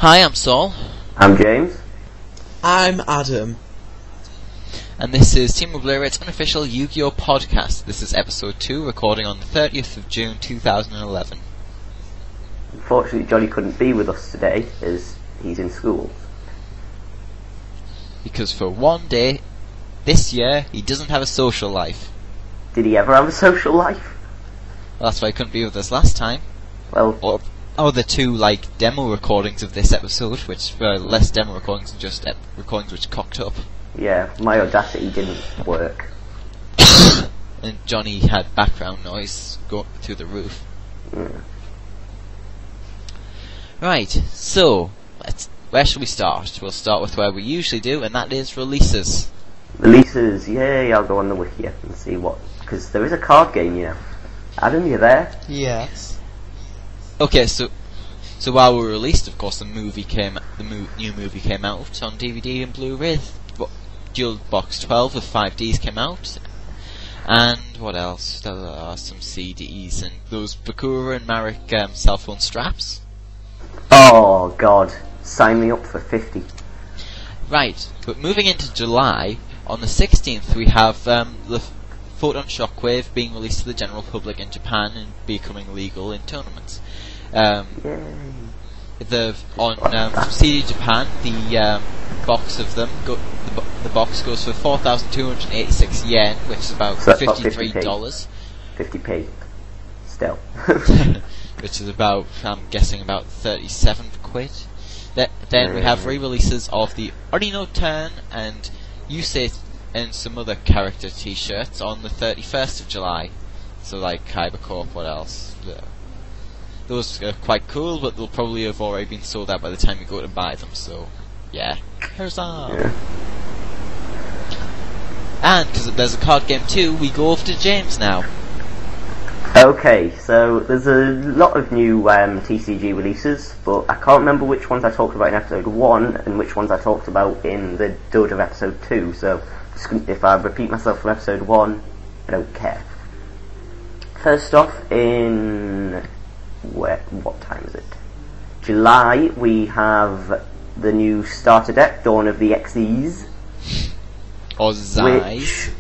Hi, I'm Saul. I'm James. I'm Adam. And this is Team Obliterate's unofficial Yu-Gi-Oh! Podcast. This is episode 2, recording on the 30th of June 2011. Unfortunately, Johnny couldn't be with us today, as he's in school. Because for one day, this year, he doesn't have a social life. Did he ever have a social life? Well, that's why he couldn't be with us last time. Well, Or the two, demo recordings of this episode, which were less demo recordings and just recordings which cocked up. yeah, my Audacity didn't work. And Johnny had background noise go through the roof. Right, so, where shall we start? We'll start with where we usually do, and that is releases. Releases, yay, I'll go on the wiki and see what... Because there is a card game, you know. Adam, you there? Yes. Okay, so while we were released, of course, the new movie came out on DVD and Blu-ray. Dual Box 12 with 5Ds came out, and what else? There are some CDs and those Bakura and Marek cell phone straps. Oh, God. Sign me up for 50. Right, but moving into July, on the 16th we have the Photon Shockwave being released to the general public in Japan and becoming legal in tournaments. Yay. On CD Japan, the box of them the box goes for 4,286 yen, which is about So that's $53. 50p. Still. Which is about, I'm guessing, about 37 quid. Then we have re-releases of the Ordino Turn and Yusei and some other character t-shirts on the 31st of July. So like Kyber Corp, what else? Those are quite cool, but they'll probably have already been sold out by the time you go to buy them, so yeah. Huzzah! Yeah. And, because there's a card game too, we go over to James now. Okay, so there's a lot of new TCG releases, but I can't remember which ones I talked about in episode 1 and which ones I talked about in the Dojo of episode 2, so if I repeat myself from episode 1, I don't care. First off, in... what time is it? July, we have the new starter deck, Dawn of the Xyz. Or Zais,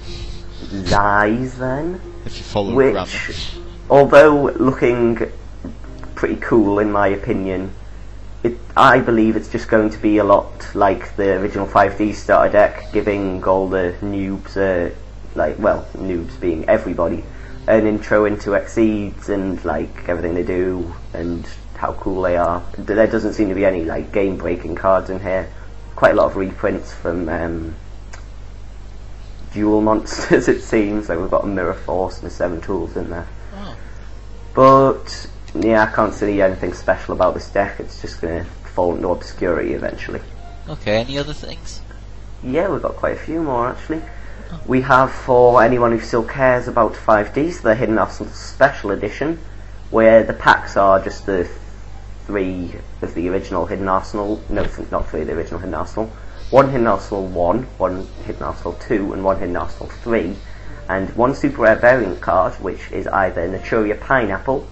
Zais, then. if you follow Which, although looking pretty cool in my opinion, I believe it's just going to be a lot like the original 5D starter deck, giving all the noobs, noobs being everybody, an intro into Xyz and everything they do and how cool they are. There doesn't seem to be any game breaking cards in here. Quite a lot of reprints from dual monsters, it seems. We've got a Mirror Force and a 7 Tools in there. Oh. But yeah, I can't see anything special about this deck. It's just going to fall into obscurity eventually. Okay, any other things? Yeah, we've got quite a few more actually. We have, for anyone who still cares about 5Ds, the Hidden Arsenal Special Edition, where the packs are just the 3 of the original Hidden Arsenal. No, not 3 of the original Hidden Arsenal. 1 Hidden Arsenal 1, 1 Hidden Arsenal 2, and 1 Hidden Arsenal 3. And 1 super rare variant card, which is either Naturia Pineapple,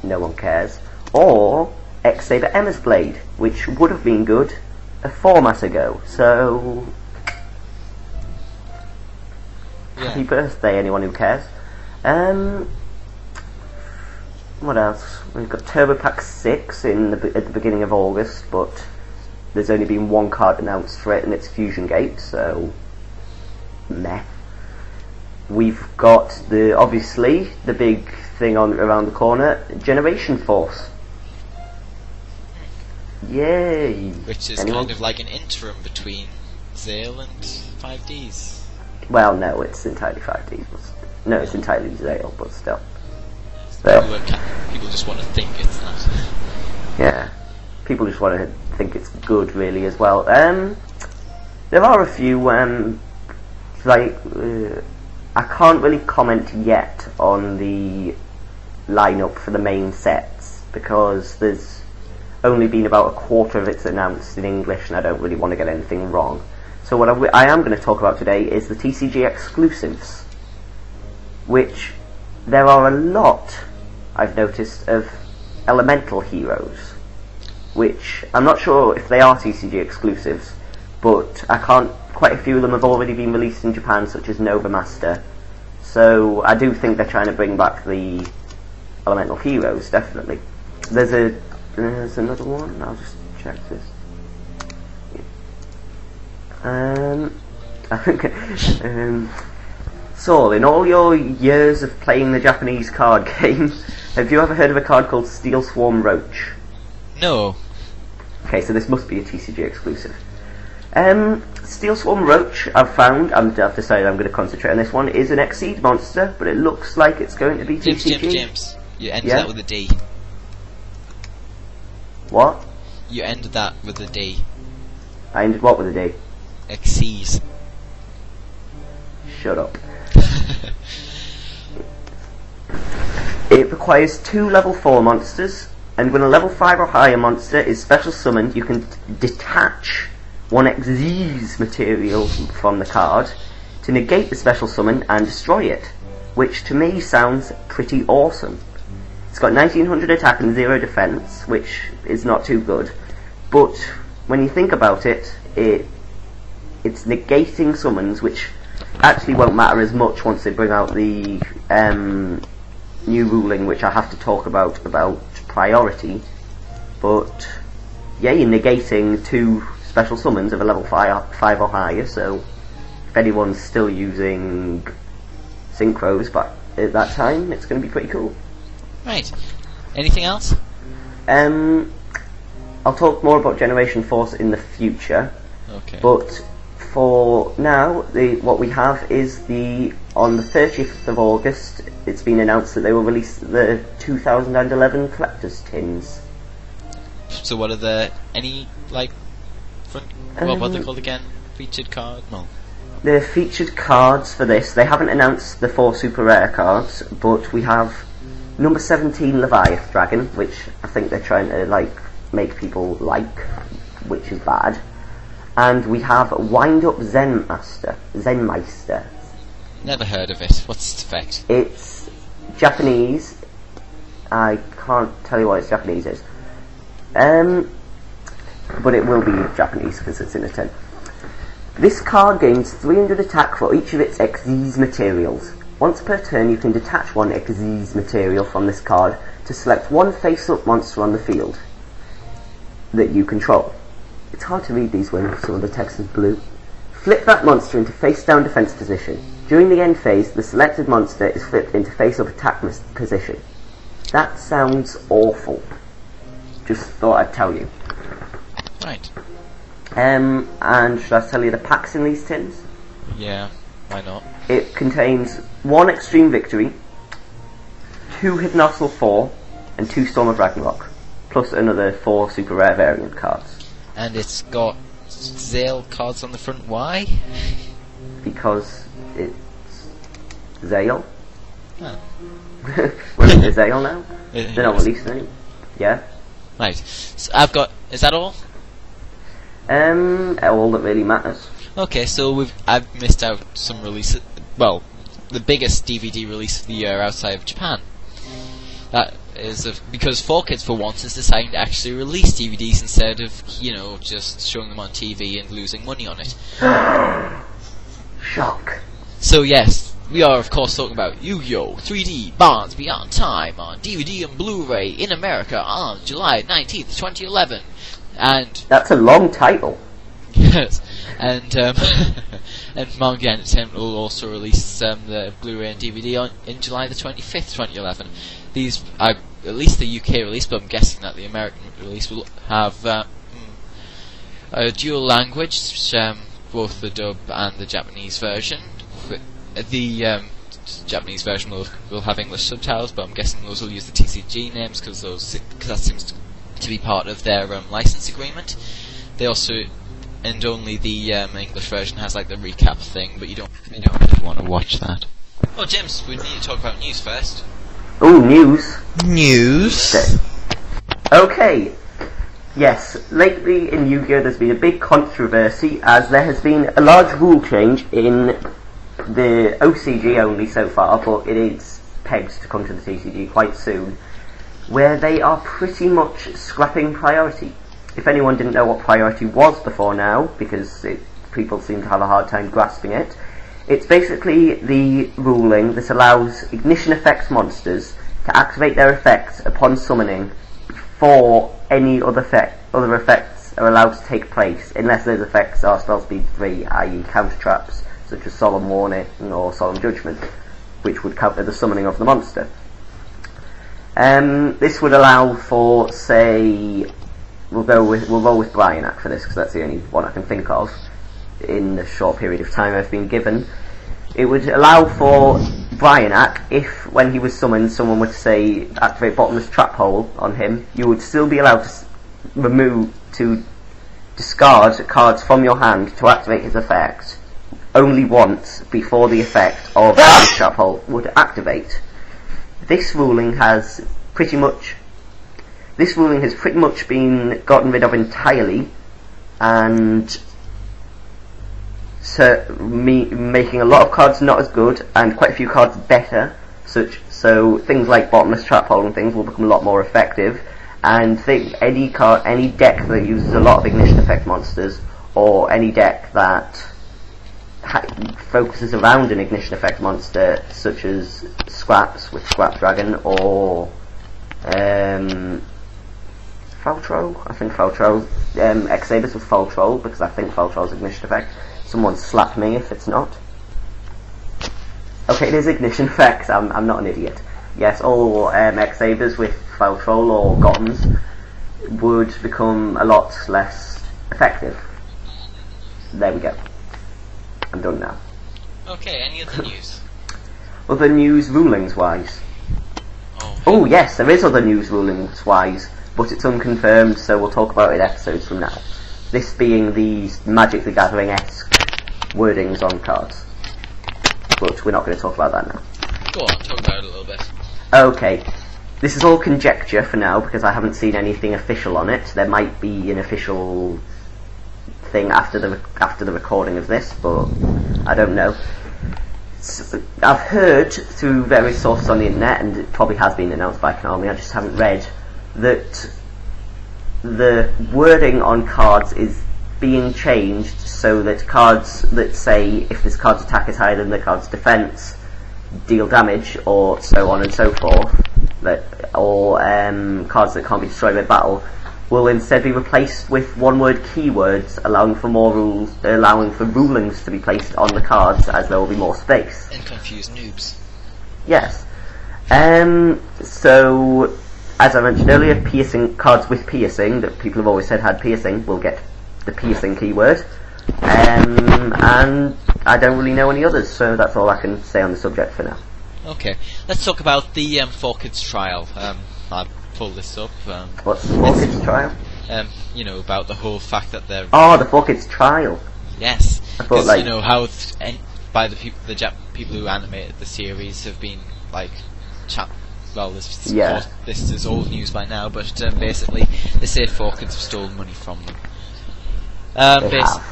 no one cares, or X-Saber Emma's Blade, which would have been good a format ago. So... Yeah. Happy birthday, anyone who cares. What else? We've got Turbo Pack 6 at the beginning of August, but there's only been 1 card announced for it, and it's Fusion Gate, so... meh. We've got, obviously, the big thing around the corner, Generation Force. Yay! Which is kind of like an interim between Zale and 5Ds. Well, no, it's entirely 5Ds. No, it's entirely Zale, but still. People just want to think it's that. Yeah. People just want to think it's good, really, as well. There are a few, I can't really comment yet on the lineup for the main sets, because there's only been about a quarter of it's announced in English, and I don't really want to get anything wrong. So what I am going to talk about today is the TCG exclusives, which there are a lot, I've noticed, of elemental heroes, which I'm not sure if they are TCG exclusives, but quite a few of them have already been released in Japan, such as Nova Master. So I do think they're trying to bring back the Elemental Heroes, definitely. There's another one, I'll just check this. I think, Saul, in all your years of playing the Japanese card game, have you ever heard of a card called Steel Swarm Roach? No. Okay, so this must be a TCG exclusive. Steel Swarm Roach, I've decided I'm going to concentrate on this one, is an Exceed monster, but it looks like it's going to be TCG. James. You ended that with a D. What? You ended that with a D. I ended what with a D? Exceed. Shut up. It requires 2 level 4 monsters, and when a level 5 or higher monster is special summoned, you can detach 1 Xyz material from the card to negate the special summon and destroy it, which to me sounds pretty awesome. It's got 1900 attack and 0 defense, which is not too good, but when you think about it, it's negating summons, which actually won't matter as much once they bring out the new ruling, which I have to talk about priority. But yeah, you're negating 2 special summons of a level 5 or higher, so if anyone's still using synchros but at that time, it's going to be pretty cool. Right. Anything else? I'll talk more about Generation Force in the future. Okay. But for now, what we have is on the 30th of August, it's been announced that they will release the 2011 collector's tins. So what are any, like, what are they called again? Featured card? No. The featured cards for this, they haven't announced the 4 super rare cards, but we have number 17 Leviath Dragon, which I think they're trying to, make people like, which is bad. And we have Wind Up Zenmeister. Never heard of it. What's its effect? It's Japanese. I can't tell you what its Japanese is. But it will be Japanese because it's in a tin. This card gains 300 attack for each of its Xyz materials. Once per turn, you can detach 1 Xyz material from this card to select 1 face-up monster on the field that you control. It's hard to read these when some of the text is blue. Flip that monster into face-down defense position. During the end phase, the selected monster is flipped into face-up attack position. That sounds awful. Just thought I'd tell you. Right. And should I tell you the packs in these tins? Yeah, why not? It contains 1 Extreme Victory, 2 Hidden Arsenal 4, and 2 Storm of Ragnarok, plus another 4 super rare variant cards. And it's got Zale cards on the front. Why? Because it's Zale. Oh. We're into Zale now. They're not Yes. releasing any. Yeah. Right. So is that all? All that really matters. Okay, so I've missed out some releases. Well, the biggest DVD release of the year outside of Japan. That is because 4Kids for once is deciding to actually release DVDs instead of, just showing them on TV and losing money on it. Shock. So yes, we are of course talking about Yu-Gi-Oh! 3D Bonds Beyond Time on DVD and Blu-ray in America on July 19th, 2011. And That's a long title. yes, and Manga Entertainment will also release the Blu-ray and DVD in July the 25th, 2011. These are at least the UK release, but I'm guessing that the American release will have a dual language, both the dub and the Japanese version. The Japanese version will have English subtitles, but I'm guessing those will use the TCG names because that seems to be part of their license agreement. They also, and only the English version has like the recap thing, but you don't really want to watch that. Oh, James, we need to talk about news first. Oh, news. News. Okay. Yes, lately in Yu-Gi-Oh! There's been a big controversy as there has been a large rule change in the OCG only so far, but it is pegged to come to the TCG quite soon, where they are pretty much scrapping priority. if anyone didn't know what priority was before now, because people seem to have a hard time grasping it, it's basically the ruling that allows ignition effect monsters to activate their effects upon summoning before any other effects are allowed to take place, unless those effects are spell speed 3, i.e. counter traps, such as Solemn Warning or Solemn Judgment, which would counter the summoning of the monster. This would allow for, say, we'll roll with Bryanak for this, because that's the only one I can think of in the short period of time I've been given. It would allow for Bryanak, if when he was summoned someone would say activate Bottomless Trap Hole on him, you would still be allowed to discard cards from your hand to activate his effect only once before the effect of Bottomless Trap Hole would activate. This ruling has pretty much been gotten rid of entirely, and making a lot of cards not as good and quite a few cards better. So things like Bottomless Trap Hole and things will become a lot more effective. And any deck that uses a lot of ignition effect monsters, or any deck that focuses around an ignition effect monster, such as Scraps with Scrap Dragon, or Faltro. I think Faltro. X-Sabers with Faltro, because I think Faltro's ignition effect. Someone slap me if it's not. Okay, it is ignition effect. I'm not an idiot. Yes, all X-Sabers with Faltrol or Gottens would become a lot less effective. There we go. I'm done now. Okay, any other news? Other news rulings-wise? Oh yes, there is other news rulings-wise, but it's unconfirmed, so we'll talk about it episodes from now. This being the Magic the Gathering-esque wordings on cards. But we're not going to talk about that now. Go on, talk about it a little bit. Okay, this is all conjecture for now, because I haven't seen anything official on it. There might be an official thing after the recording of this, but I don't know. So, I've heard through various sources on the internet, and it probably has been announced by Konami, I just haven't read, that the wording on cards is being changed so that cards that say if this card's attack is higher than the card's defense deal damage, or so on and so forth, or cards that can't be destroyed by battle, will instead be replaced with one-word keywords, allowing for rulings to be placed on the cards, as there will be more space. And confuse noobs. Yes. So, as I mentioned earlier, piercing cards with piercing that people have always said had piercing will get the piercing keyword. And I don't really know any others, so that's all I can say on the subject for now. Okay, let's talk about the 4Kids trial. I pulled this up. What's the 4Kids trial? You know, about the whole fact that they're... Oh, the 4Kids trial. Yes, because you know how by the people who animated the series have been like this is old news by now, but basically they say 4Kids have stolen money from them.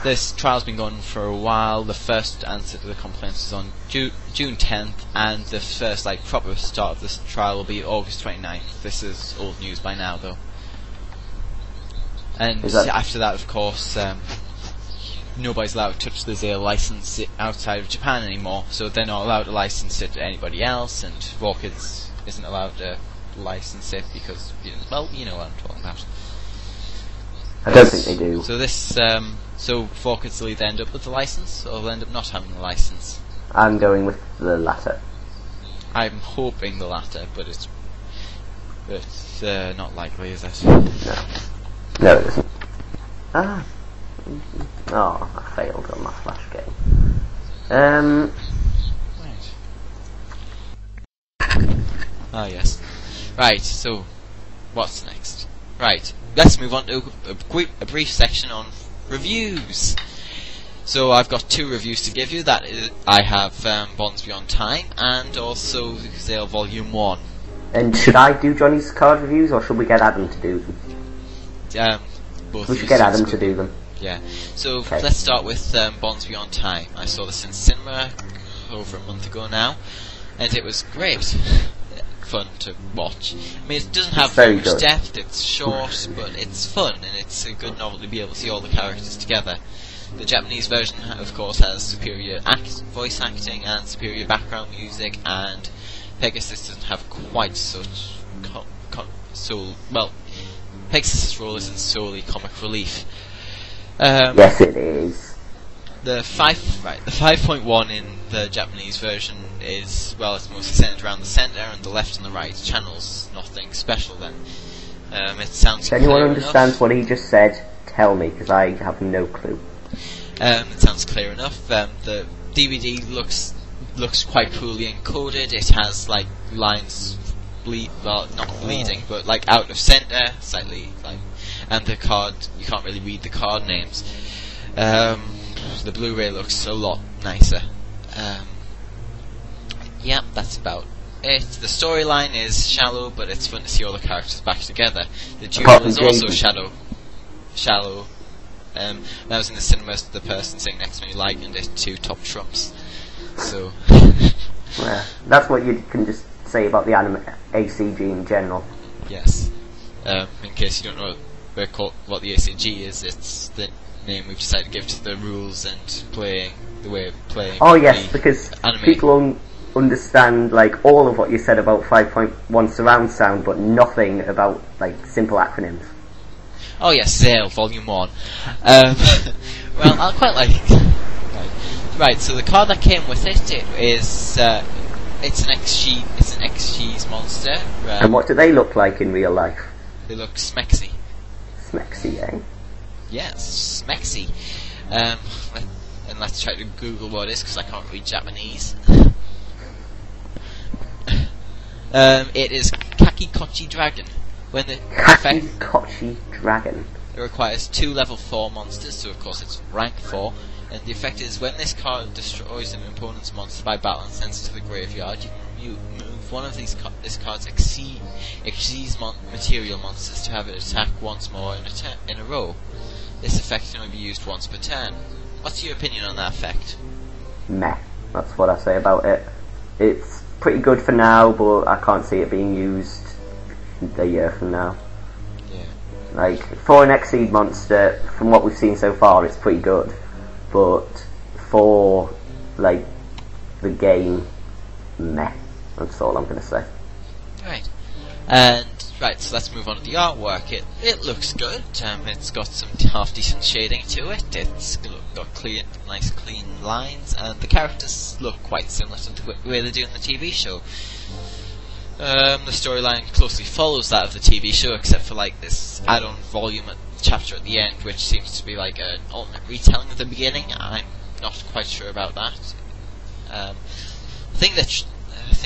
This trial's been going on for a while. The first answer to the complaints is on June 10th, and the first proper start of this trial will be August 29th. This is old news by now, though. And after that, of course, nobody's allowed to touch the Zale license outside of Japan anymore, so they're not allowed to license it to anybody else, and 4Kids isn't allowed to license it because, well, you know what I'm talking about. I don't think they do. So so 4Kids will either end up with the license, or they'll end up not having the license. I'm going with the latter. I'm hoping the latter, but it's not likely, is it? No, it isn't. Oh, I failed on my flash game. Right. Oh yes. Right. So, what's next? Right. Let's move on to a brief section on reviews. So I've got 2 reviews to give you. That is, I have Bonds Beyond Time and also Zale Volume 1. And should I do Johnny's card reviews, or should we get Adam to do them? Both. We should get Adam to do them. Yeah. So let's start with Bonds Beyond Time. I saw this in cinema over a month ago now, and it was great. fun to watch. I mean, it doesn't have very very much good. depth, it's short, but it's fun, and it's a good novel to be able to see all the characters together. The Japanese version, of course, has superior voice acting and superior background music, and Pegasus doesn't have quite such well, Pegasus' role isn't solely comic relief. Yes, it is. The 5.1 in the Japanese version is, well, it's mostly centered around the center and the left and the right channels. Nothing special then. It sounds If anyone clear understands enough. what he just said, tell me, because I have no clue. It sounds clear enough. The DVD looks quite poorly encoded. It has like lines not bleeding, but like out of center, slightly like, and the card, you can't really read the card names. The Blu-ray looks a lot nicer. Yeah, that's about it. The storyline is shallow, but it's fun to see all the characters back together. The duel is also shallow. When I was in the cinema, the person sitting next to me likened it to Top Trumps. So Yeah, that's what you can just say about the anime ACG in general. yes. In case you don't know what the ACG is, it's the name we've decided to give to the rules and the way of playing. Oh yes, because anime. people understand like all of what you said about 5.1 surround sound, but nothing about like simple acronyms. Oh yes, Zale, Volume 1. Well, I quite like it. Right, so the card that came with it is it's an XG's monster. And what do they look like in real life? They look smexy. Smexy, eh? Yes, smexy. And let's try to Google what it is, because I can't read Japanese. It is Kakikochi Dragon. When the Kakikochi Dragon. It requires 2 level 4 monsters, so of course it's rank 4. And the effect is when this card destroys an opponent's monster by battle and sends it to the graveyard, you can remove one of this card's Xyz material monsters to have it attack once more in a row. This effect can only be used once per turn. What's your opinion on that effect? Meh. That's what I say about it. It's pretty good for now, but I can't see it being used a year from now. Yeah. Like, for an Xyz monster, from what we've seen so far, it's pretty good. But for, like, the game, meh. That's all I'm going to say. Right. And, right, so let's move on to the artwork. It looks good. It's got some half-decent shading to it. It's got nice clean lines. And the characters look quite similar to the way they do in the TV show. The storyline closely follows that of the TV show, except for, like, this add-on volume chapter at the end, which seems to be like an alternate retelling of the beginning. I'm not quite sure about that. I think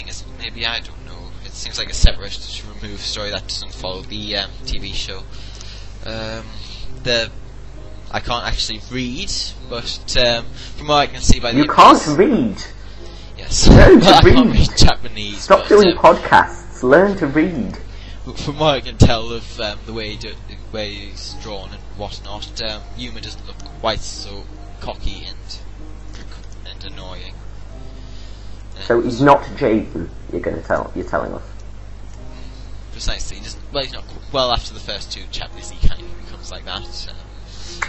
is maybe, I don't know. It seems like a separate, removed story that doesn't follow the TV show. I can't actually read, but from what I can see by the You can't read. Yes. Learn to I read. can't read Japanese. Stop but, doing podcasts. Learn to read. From what I can tell of the way he's drawn and whatnot, Yuma doesn't look quite so cocky and annoying. So he's not Jaden. You're telling us. Precisely. He doesn't. Well, he's not. Well, after the first 2 chapters, he kind of becomes like that.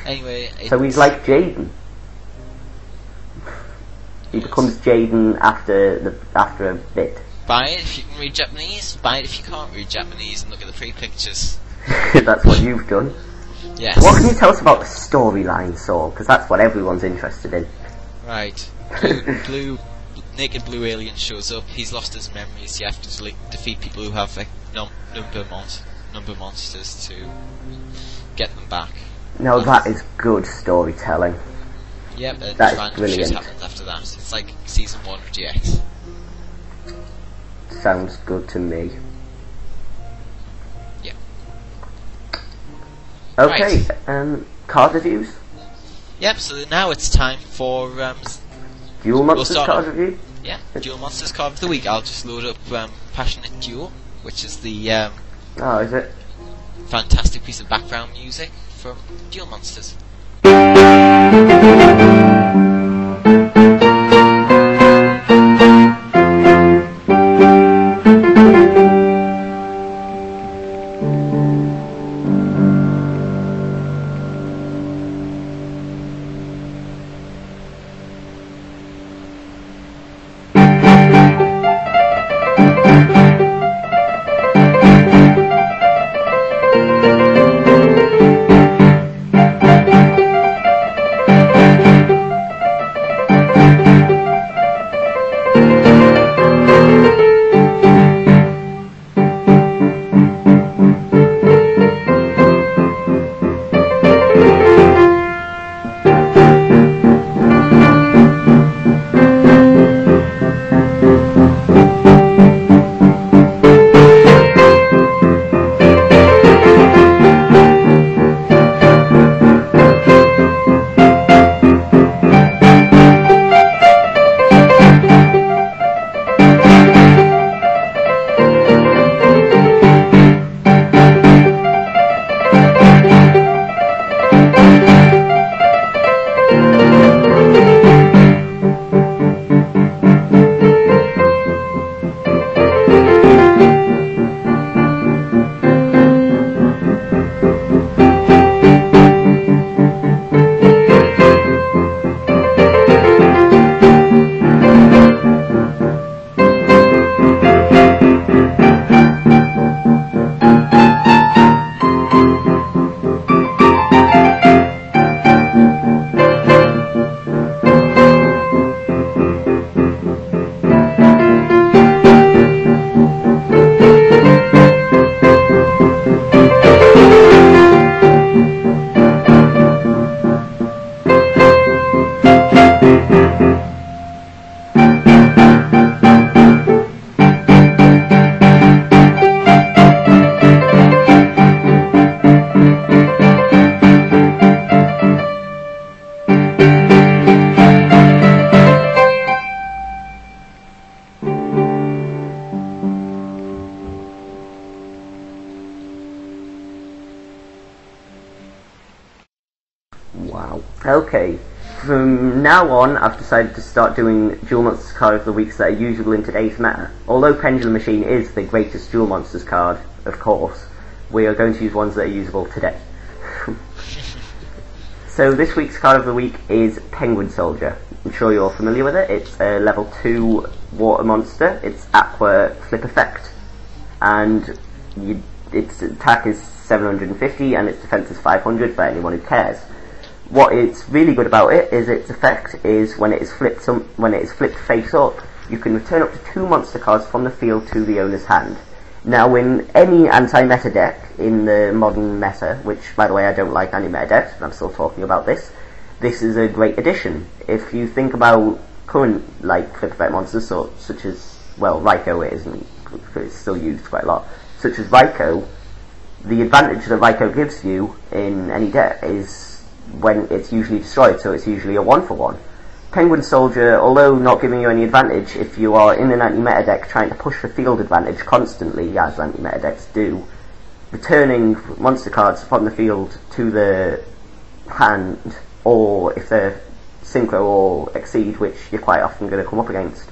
Anyway. So he's like Jaden. He becomes Jaden after a bit. Buy it if you can read Japanese. Buy it if you can't read Japanese, and look at the pre-pictures. That's what you've done. Yes. So what can you tell us about the storyline, Saul? Because that's what everyone's interested in. Right. Naked blue alien shows up. He's lost his memories. You have to defeat people who have number monsters to get them back. No, that is good storytelling. Yep, that is random shit brilliant. happens after that. It's like season 1 of GX. Sounds good to me. Yeah. Okay, Right. Card reviews? Yep, so now it's time for Duel Monsters start card off. review? yeah, Duel Monsters card of the week. I'll just load up Passionate Duel, which is the Oh, is it? fantastic piece of background music from Duel Monsters. Wow. Okay. From now on, I've decided to start doing Duel Monsters card of the weeks that are usable in today's meta. Although Pendulum Machine is the greatest Duel Monsters card, of course, we are going to use ones that are usable today. So this week's card of the week is Penguin Soldier. I'm sure you're familiar with it. It's a level 2 water monster. It's Aqua Flip Effect. And its attack is 750 and its defense is 500 for anyone who cares. What is really good about it is its effect is when it is flipped face up, you can return up to 2 monster cards from the field to the owner's hand. Now, in any anti-meta deck in the modern meta, which, by the way, I don't like anti-meta decks, but I'm still talking about this is a great addition. If you think about current, flip effect monsters, such as, well, Raikou isn't, it's still used quite a lot, such as Raikou, the advantage that Raikou gives you in any deck is when it's usually destroyed, so it's usually a 1-for-1. Penguin Soldier, although not giving you any advantage, if you are in an anti-meta deck trying to push for field advantage constantly, as anti-meta decks do, returning monster cards from the field to the hand, or if they're synchro or exceed, which you're quite often going to come up against,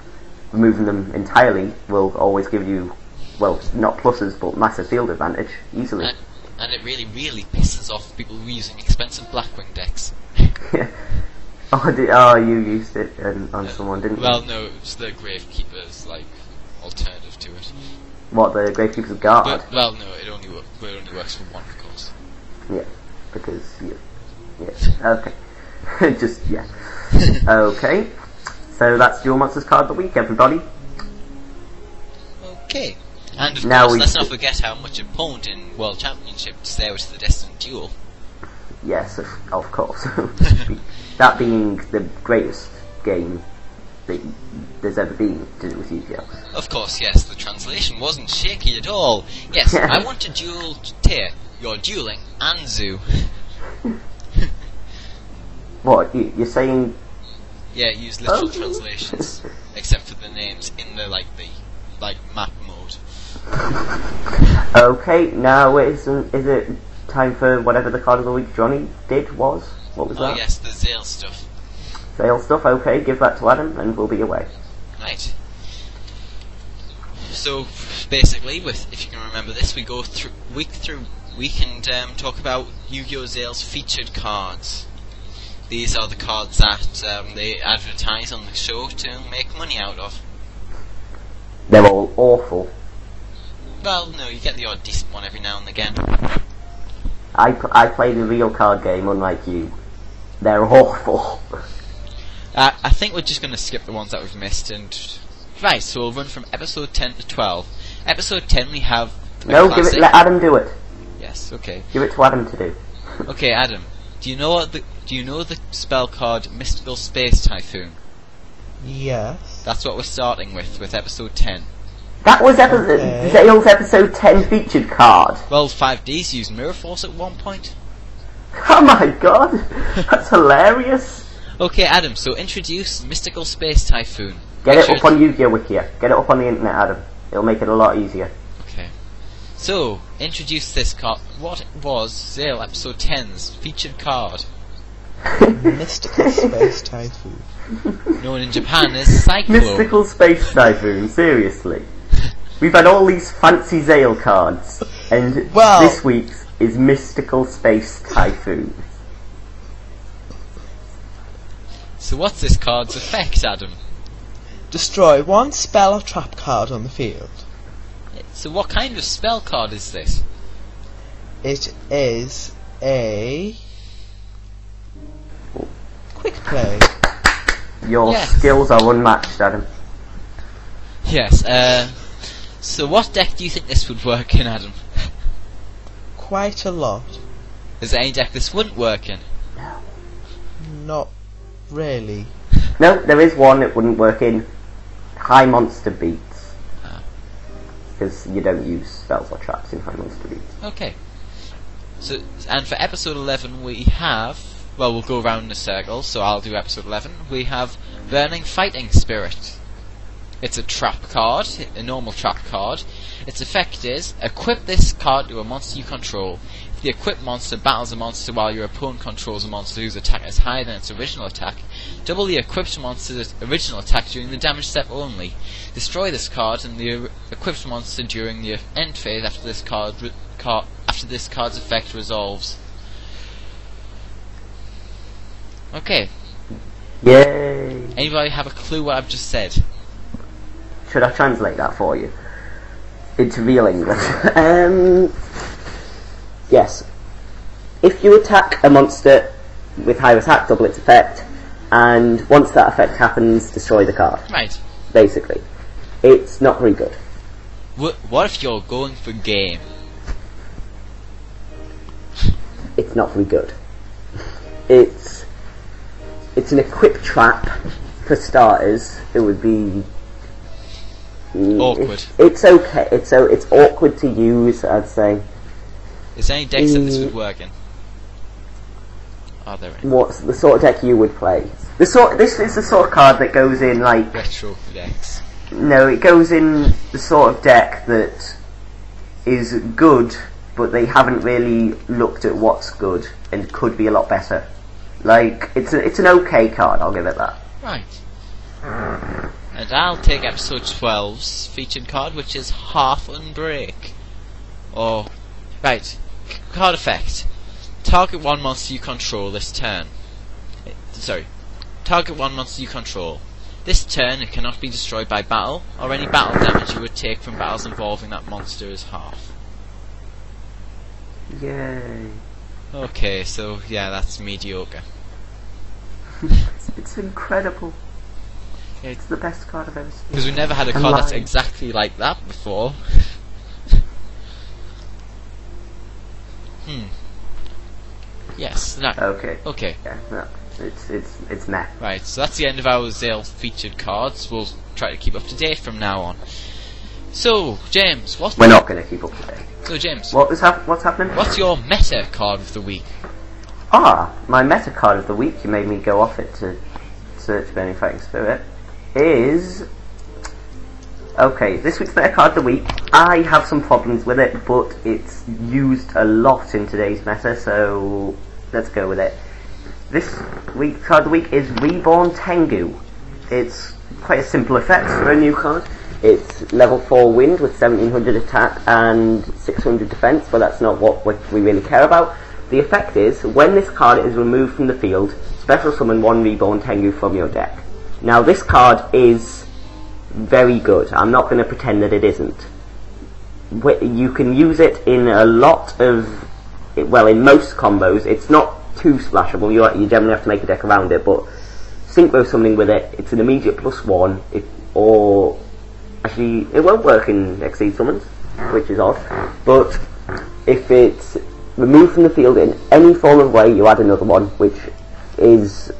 removing them entirely will always give you, well, not pluses, but massive field advantage, easily. And it really, really pisses off people who are using expensive Blackwing decks. Yeah. Oh, you used it on someone, didn't you? Well, no, it's the Gravekeeper's, alternative to it. What, the Gravekeeper's Guard? But, well, no, it only works for one, of course. Yeah, because, okay. Just, yeah. Okay, so that's Duel Monsters card of the week, everybody. Okay. And of Now course, let's not forget how much opponent in World Championships there was the Destined Duel. Yes, of course. That being the greatest game that there's ever been to do with Yu-Gi-Oh! Of course, yes, the translation wasn't shaky at all. Yes, I want to duel Tear. You're dueling Anzu. What, you're saying... Yeah, use literal translations, except for the names in the map mode. Okay, now is it time for whatever the card of the week Johnny was? What was that? Oh yes, the Zale stuff. Zale stuff, okay, give that to Adam and we'll be away. Right. So, basically, if you can remember this, we go through week and talk about Yu-Gi-Oh! Zale's featured cards. These are the cards that they advertise on the show to make money out of. They're all awful. Well, no, you get the odd decent one every now and again. I play the real card game, unlike you. They're awful. I think we're just going to skip the ones that we've missed and... Right, so we'll run from episode 10 to 12. Episode 10 we have... No, let Adam do it. Yes, okay. Give it to Adam to do. Okay, Adam, do you know the spell card Mystical Space Typhoon? Yes. That's what we're starting with episode 10. That was Zale's episode 10 featured card. Well, 5Ds used Mirror Force at one point. Oh my god, that's hilarious. Okay, Adam, so introduce Mystical Space Typhoon. Get it up on Yu-Gi-Oh! Wikia. Get it up on the internet, Adam. It'll make it a lot easier. Okay. So, introduce this card. What was Zale episode 10's featured card? Mystical Space Typhoon. Known in Japan as Cyclone. Mystical Space Typhoon, seriously. We've had all these fancy Zale cards, and this week's is Mystical Space Typhoon. So what's this card's effect, Adam? Destroy one spell or trap card on the field. So what kind of spell card is this? It is a quick play. Your skills are unmatched, Adam. Yes, so what deck do you think this would work in, Adam? Quite a lot. Is there any deck this wouldn't work in? Not really. No, there is one that wouldn't work in. High Monster Beats. Because you don't use spells or traps in High Monster Beats. Okay. So, and for episode 11 we have... Well, we'll go around in a circle, so I'll do episode 11. We have Burning Fighting Spirit. It's a trap card, a normal trap card. Its effect is, equip this card to a monster you control. If the equipped monster battles a monster while your opponent controls a monster whose attack is higher than its original attack. Double the equipped monster's original attack during the damage step only. Destroy this card and the equipped monster during the end phase after this card's effect resolves. Okay. Yay! Anybody have a clue what I've just said? Should I translate that for you into real English? Yes. If you attack a monster with higher attack, double its effect, and once that effect happens, destroy the card. Right. Basically. It's not very good. What if you're going for game? It's not very good. It's an equip trap for starters. It would be awkward. It's okay. It's awkward to use, I'd say. Is there any decks that this would work in? Are there any? What's the sort of deck you would play? This is the sort of card that goes in like Retro decks. No, it goes in the sort of deck that is good, but they haven't really looked at what's good and could be a lot better. Like it's an okay card. I'll give it that. Right. And I'll take episode 12's featured card, which is Half Unbreak. Oh, right. Card effect. Target one monster you control this turn. Target one monster you control. This turn it cannot be destroyed by battle, or any battle damage you would take from battles involving that monster is half. Yay. Okay, so yeah, that's mediocre. It's incredible. It's the best card I've ever seen. Because we never had a card that's exactly like that before. Yes. No. Okay. Yeah. No. It's meh. Right. So that's the end of our Zale featured cards. We'll try to keep up to date from now on. So James, we're not going to keep up to date. So James, what's happening? What's your meta card of the week? My meta card of the week. You made me go off it to search Burning Fighting Spirit. Is okay. This week's meta card of the week. I have some problems with it, but it's used a lot in today's meta, so let's go with it. This week's card of the week is Reborn Tengu. It's quite a simple effect for a new card. It's level 4 wind with 1700 attack and 600 defense, but that's not what we really care about. The effect is, when this card is removed from the field, special summon one Reborn Tengu from your deck. Now this card is very good. I'm not going to pretend that it isn't. You can use it in a lot of, well, in most combos. It's not too splashable. You generally have to make a deck around it, but synchro summoning with it, it's an immediate +1. Actually, it won't work in Exceed Summons, which is odd. But if it's removed from the field in any form of way, you add another one, which is,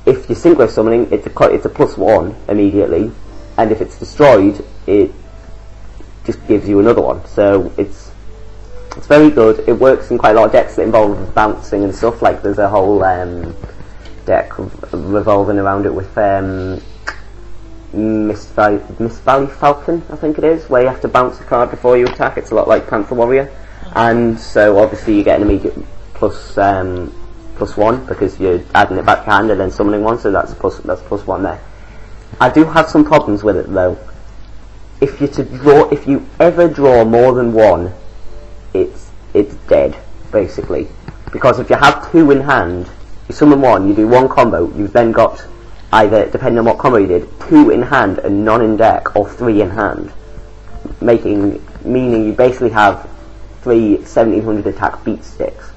if you're synchro summoning, it's a +1 immediately, and if it's destroyed, it just gives you another one. So it's very good. It works in quite a lot of decks that involve bouncing and stuff. Like there's a whole deck revolving around it with Mist Valley Falcon, I think it is, where you have to bounce a card before you attack. It's a lot like Panther Warrior, and so obviously you get an immediate +1 because you're adding it back to hand and then summoning one, so that's +1 there. I do have some problems with it though. If you ever draw more than one, it's dead basically, because if you have 2 in hand, you summon one, you do one combo, you've then got either, depending on what combo you did, 2 in hand and none in deck, or 3 in hand, meaning you basically have 3 1700 attack beat sticks,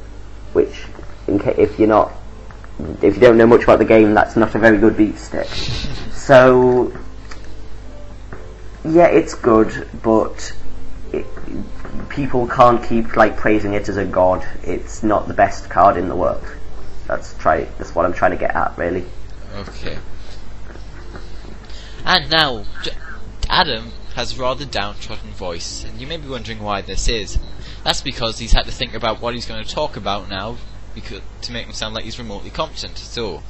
which if you don't know much about the game, that's not a very good beat stick. So yeah, it's good, but people can't keep praising it as a god. It's not the best card in the world. That's what I'm trying to get at, really. Okay. And now, Adam has a rather downtrodden voice, and you may be wondering why this is. That's because he's had to think about what he's going to talk about now, to make him sound like he's remotely competent. So,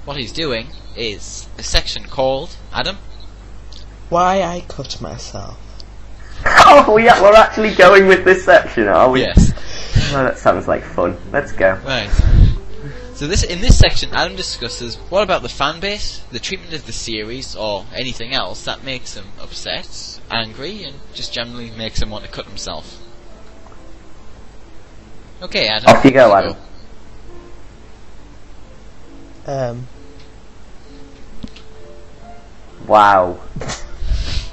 what he's doing is a section called, Adam? Why I cut myself. Oh, yeah, we're actually going with this section, are we? Yes. Oh, that sounds like fun. Let's go. Right. So in this section, Adam discusses what about the fan base, the treatment of the series, or anything else that makes him upset, angry, and just generally makes him want to cut himself. Okay, Adam. Off you go, Adam. Wow.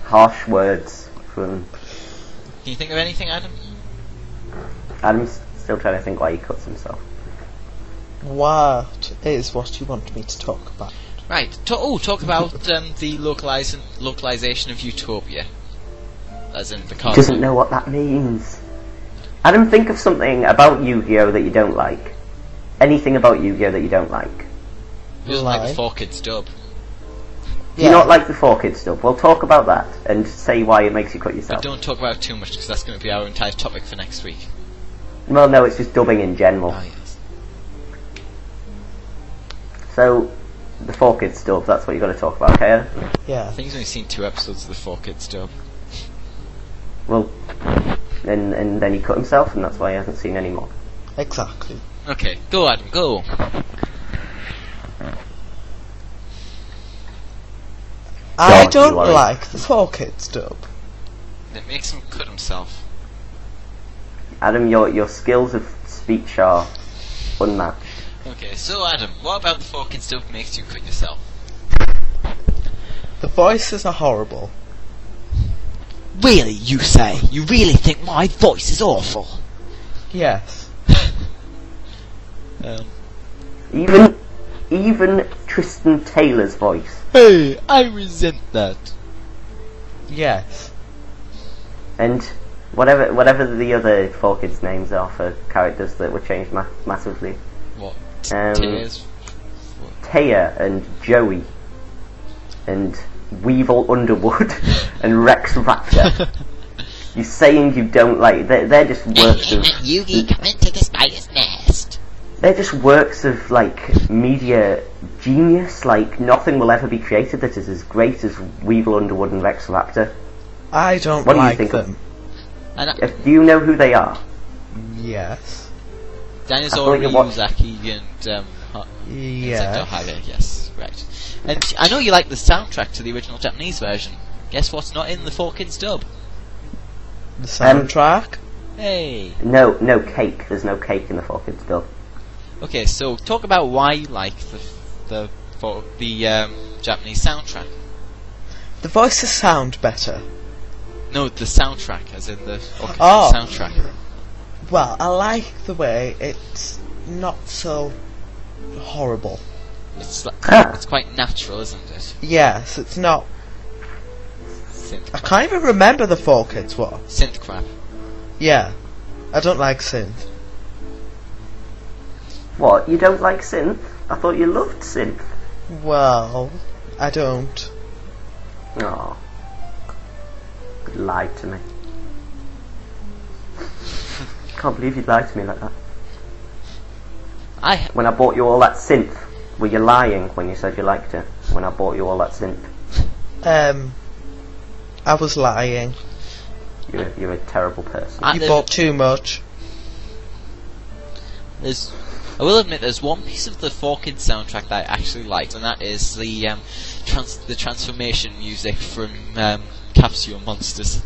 Harsh words from... Can you think of anything, Adam? Adam's still trying to think why he cuts himself. What is what you want me to talk about? Right. Talk about the localization of Utopia. As in the He card. doesn't know what that means. Adam, think of something about Yu-Gi-Oh that you don't like. Anything about Yu-Gi-Oh that you don't like. He doesn't like the 4-Kids dub. Do you not like the 4-Kids stuff? Well, talk about that and say why it makes you cut yourself. But don't talk about it too much because that's going to be our entire topic for next week. Well, no, it's just dubbing in general. Ah, yes. So, the 4-Kids stuff, that's what you've got to talk about, okay? Yeah. I think he's only seen 2 episodes of the 4-Kids dub. Well, and then he cut himself, and that's why he hasn't seen any more. Exactly. Okay, go Adam, go! I God, don't you are- like the 4-Kids dub. It makes him cut himself. Adam, your skills of speech are unmatched. Okay, so Adam, what about the 4-Kids dub makes you cut yourself? The voices are horrible. Really, you say? You really think my voice is awful? Yes. Even Tristan Taylor's voice. Hey, I resent that. Yes. And whatever the other 4-Kids names are for characters that were changed massively. What? Taya and Joey and Weevil Underwood and Rex Raptor. You're saying you don't like... They're just works of... Yugi, come into the spider's nest. They're just works of, like, media genius. Like, nothing will ever be created that is as great as Weevil Underwood and Rex Raptor. I don't What do you like think of- them. Do you know who they are? Yes. Dinosaur I thought you watched- Ryuzaki and Yes. Haga, yes, right. And I know you like the soundtrack to the original Japanese version. Guess what's not in the 4-Kids dub? The soundtrack? Hey. No cake. There's no cake in the 4-Kids dub. Okay, so talk about why you like the Japanese soundtrack. The voices sound better. No, the soundtrack, as in the orchestra Oh. soundtrack. Well, I like the way it's not so horrible. It's Ah. it's quite natural, isn't it? Yes, it's not. Synth I crap. can't even remember the 4-Kids one. Synth crap. Yeah. I don't like synth. What? You don't like synth? I thought you loved synth. Well, I don't. Oh. Lied to me. Can't believe you lied to me like that. When I bought you all that synth, were you lying when you said you liked it? When I bought you all that synth? I was lying. You're a terrible person. You bought too much. I will admit, there's one piece of the 4-Kids soundtrack that I actually liked, and that is the transformation music from Capsule Monsters.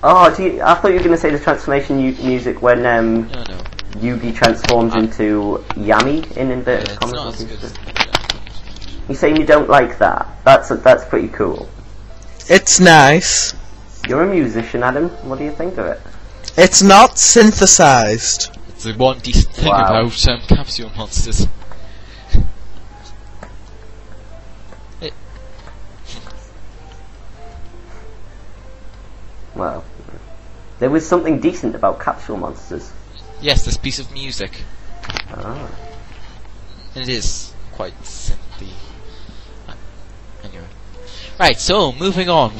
Oh, I thought you were going to say the transformation music when No. Yugi transforms into Yami in inverted It's commas. not or as good something. as You're saying you don't like that? That's pretty cool. It's nice. You're a musician, Adam. What do you think of it? It's not synthesized. It's the one decent thing Wow. about Capsule Monsters. Well, there was something decent about Capsule Monsters. Yes, this piece of music. Ah. And it is quite synthy. Anyway. Right, so, moving on.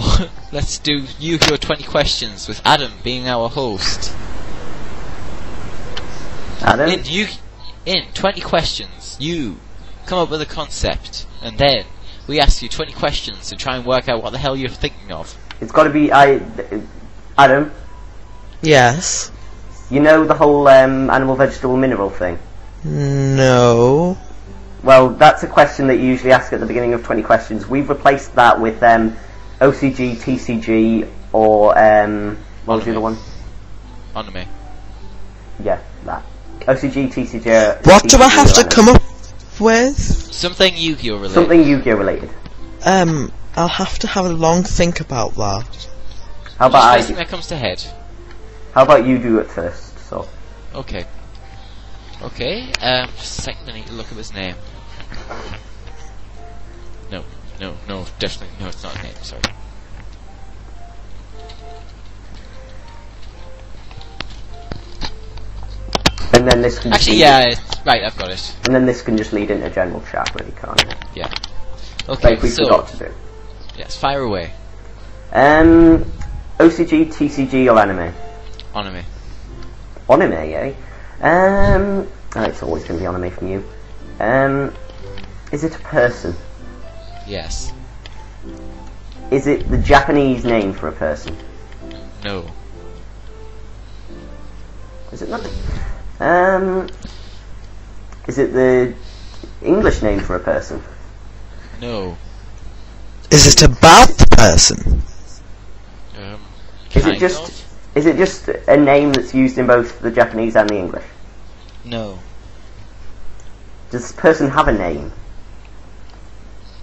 Let's do Yu-Gi-Oh! 20 questions with Adam being our host. Adam? In 20 questions, you come up with a concept, and then we ask you 20 questions to try and work out what the hell you're thinking of. It's got to be Adam. Yes. You know the whole animal, vegetable, mineral thing? No. Well, that's a question that you usually ask at the beginning of 20 questions. We've replaced that with OCG, TCG, or what was the other one? Anime. Yeah, that. OCG, TCG. What do I TCG, have to anime. come up with? Something Yu-Gi-Oh! related. Something Yu-Gi-Oh! related. I'll have to have a long think about that. How about Just that comes to head. How about you do it first? So. Okay. Okay, just a second, I need to look up his name. No, definitely, no, it's not a name, sorry. And then this can Actually, right, I've got it. And then this can just lead into general chat, really, can't it? Yeah. Okay, Like we so, forgot to do. yes, fire away. OCG, TCG, or anime? Anime. Anime, eh? Oh, it's always going to be anime from you. Is it a person? Yes. Is it the Japanese name for a person? No. Is it not? Is it the English name for a person? No. Is it about the person? Is it Kind just? of? Is it just a name that's used in both the Japanese and the English? No. Does this person have a name?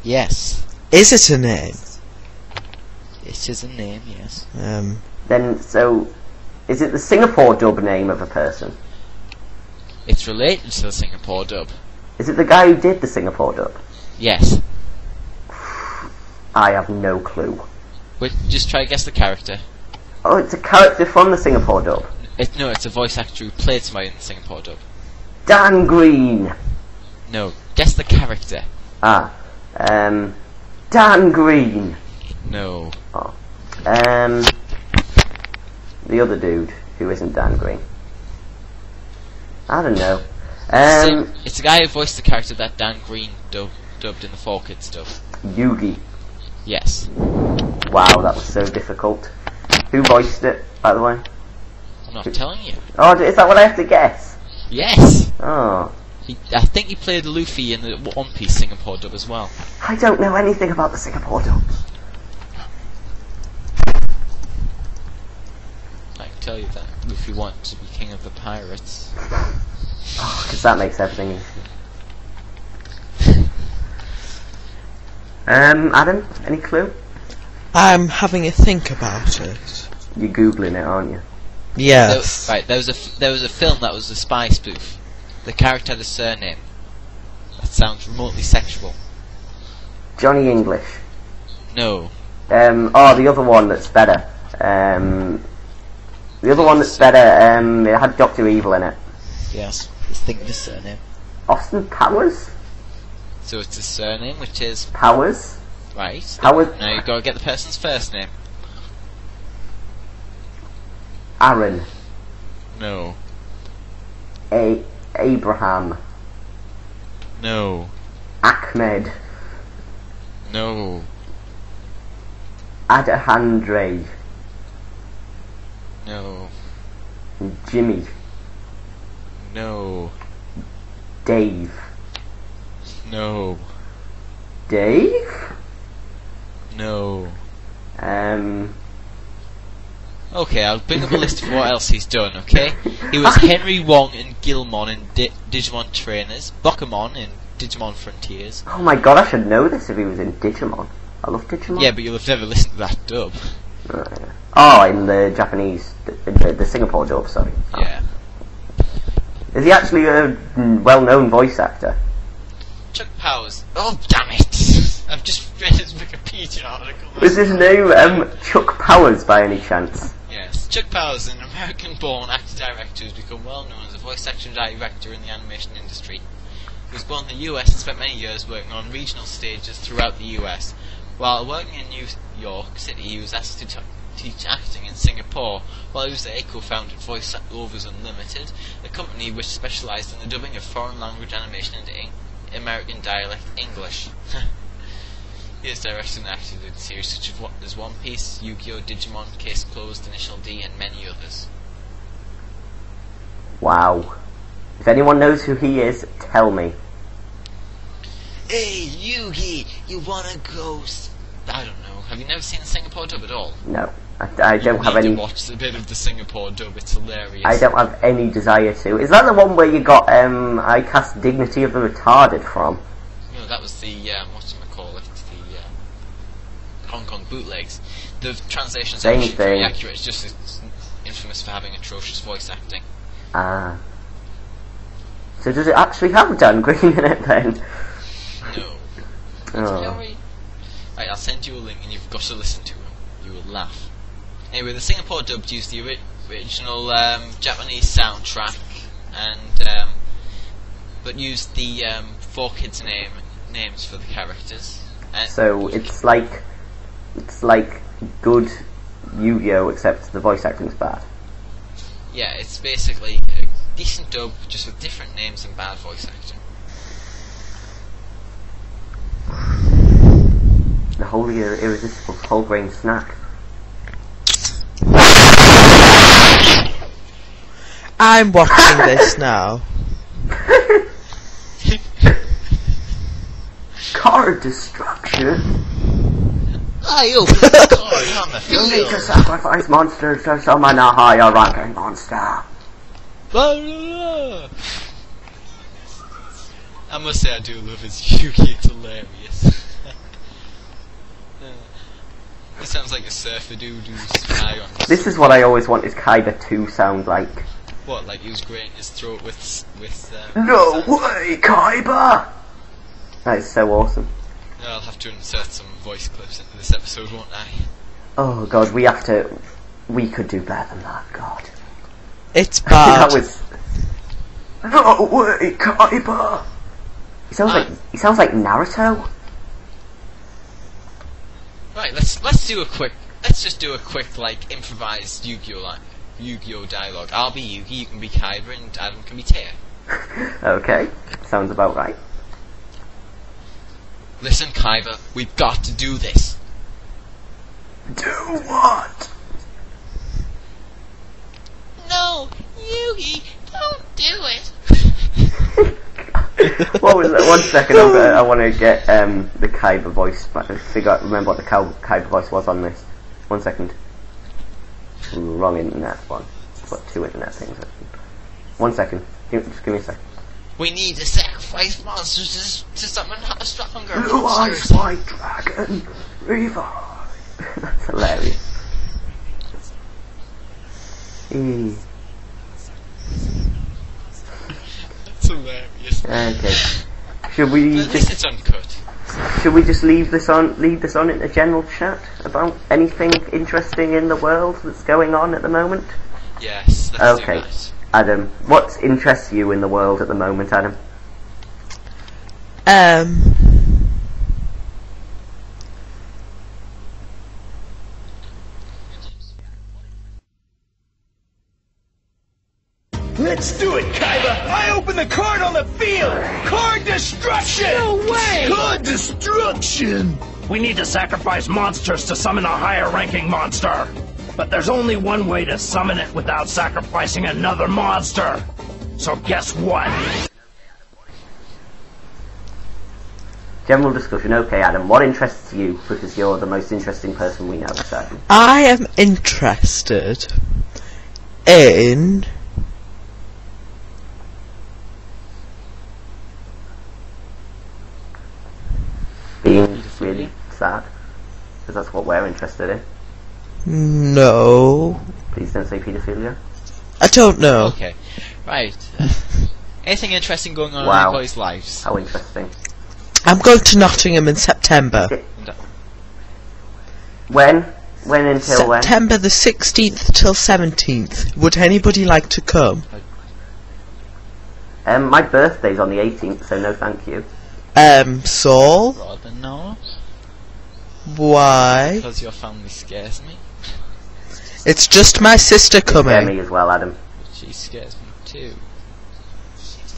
Yes. Is it a name? It is a name, yes. Then, so, is it the Singapore dub name of a person? It's related to the Singapore dub. Is it the guy who did the Singapore dub? Yes. I have no clue. But just try to guess the character. Oh, it's a character from the Singapore dub. No, it's a voice actor who played somebody in the Singapore dub. Dan Green. No, guess the character. Dan Green. No. Oh. The other dude who isn't Dan Green. I don't know. It's the guy who voiced the character that Dan Green dubbed in the 4Kids stuff. Yugi. Yes. Wow, that was so difficult. Who voiced it, by the way? I'm not telling you. Oh, is that what I have to guess? Yes! Oh. I think he played Luffy in the One Piece Singapore dub as well. I don't know anything about the Singapore dubs. I can tell you that Luffy wanted to be king of the pirates. Because that makes everything easy. Adam, any clue? I'm having a think about it. You're googling it, aren't you? Yes. Right, there was a film that was a spy spoof. The character had a surname that sounds remotely sexual. Johnny English. No. The other one that's better. The other one that's better, it had Dr. Evil in it. Yes. Just think of his surname. Austin Powers? So it's his surname, which is Powers? right. Powers? Now you've got to get the person's first name. Aaron. No. Abraham. No. Ahmed. No. Adhandre. No. Jimmy. No. Dave. No. Dave? No. Um, Okay, I'll bring up a list of what else he's done, okay? He was Henry Wong in Gilmon in Digimon Trainers, Pokemon in Digimon Frontiers. oh my god, I should know this if he was in Digimon. I love Digimon. Yeah, but you'll have never listened to that dub. Oh, in the Japanese, the Singapore dub, sorry. Yeah. Is he actually a well-known voice actor? Chuck Powers. Oh, damn it! I've just read his Wikipedia article. Was his name Chuck Powers by any chance? Yes, Chuck Powers, an American-born actor-director who's become well known as a voice actor and director in the animation industry. He was born in the US and spent many years working on regional stages throughout the US. While working in New York City, he was asked to teach acting in Singapore. While he was there, he co-founded Voice Overs Unlimited, a company which specialised in the dubbing of foreign language animation into American dialect English. He has directed and acted in series such as One Piece, Yu-Gi-Oh!, Digimon, Case Closed, Initial D, and many others. Wow. If anyone knows who he is, tell me. Hey, Yugi, you wanna go? I don't know. Have you never seen the Singapore dub at all? No. I don't have any... You need to watch a bit of the Singapore dub, it's hilarious. I don't have any desire to. Is that the one where you got I Cast Dignity of the Retarded from? No, that was the, whatchamacallit, the Hong Kong bootlegs. The translation's Same actually very thing. accurate, it's just it's infamous for having atrocious voice acting. Ah. So does it actually have Dan Green in it then? No. Oh. Right, I'll send you a link and you've got to listen to him. You will laugh. Anyway, the Singapore dub used the original Japanese soundtrack, and but used the 4Kids names for the characters. And So it's like good Yu-Gi-Oh! Except the voice acting's bad. yeah, it's basically a decent dub, just with different names and bad voice acting. The wholly irresistible whole grain snack. I'm watching this now. Card destruction. I open the card on the You need to field. sacrifice monsters to summon a higher ranking monster. Blah, blah, blah. I must say I do love his Yugi, it's hilarious. He sounds like a surfer dude who's high on his... This is what I always wanted Kaiba to sound like. What, like he was grating his throat with No sand? way, Kaiba! That is so awesome. No, I'll have to insert some voice clips into this episode, won't I? Oh god, we could do better than that, god. It's bad. That was... No way, Kaiba! He sounds like Naruto. Right, let's just do a quick like improvised Yu-Gi-Oh dialogue. I'll be Yugi, you can be Kaiba, and Adam can be Tear. Okay, sounds about right. Listen, Kaiba, we've got to do this. Do what? No, Yugi, don't do it. What was that? 1 second, I want to get the Kaiba voice. Remember what the Kaiba voice was on this. 1 second. Wrong internet one. I've got 2 internet things. 1 second. Just give me a second. We need to sacrifice monsters to summon stronger Blue Eyes monsters. White Dragon Revive. That's hilarious. That's hilarious. Okay. Should we At least just it's uncut. leave this on in a general chat about anything interesting in the world that's going on at the moment? Yes, let's Okay. do that. Adam, what interests you in the world at the moment, Adam? Let's do it, Kaiba! I open the card on the field! Card destruction! No way! Card destruction! We need to sacrifice monsters to summon a higher ranking monster. But there's only one way to summon it without sacrificing another monster. So guess what? General discussion. Okay, Adam, what interests you? Because you're the most interesting person we know, so. I am interested in Being really sad. Because that's what we're interested in. no. Please don't say paedophilia. I don't know. Okay, right. Anything interesting going on Wow. in your boys' lives? How interesting. I'm going to Nottingham in September. Okay. When until when? September the 16th till 17th. Would anybody like to come? My birthday's on the 18th, so no thank you. Saul? Rather not. Why? Because your family scares me. It's just my sister Scare coming. me as well, Adam. She scares me too.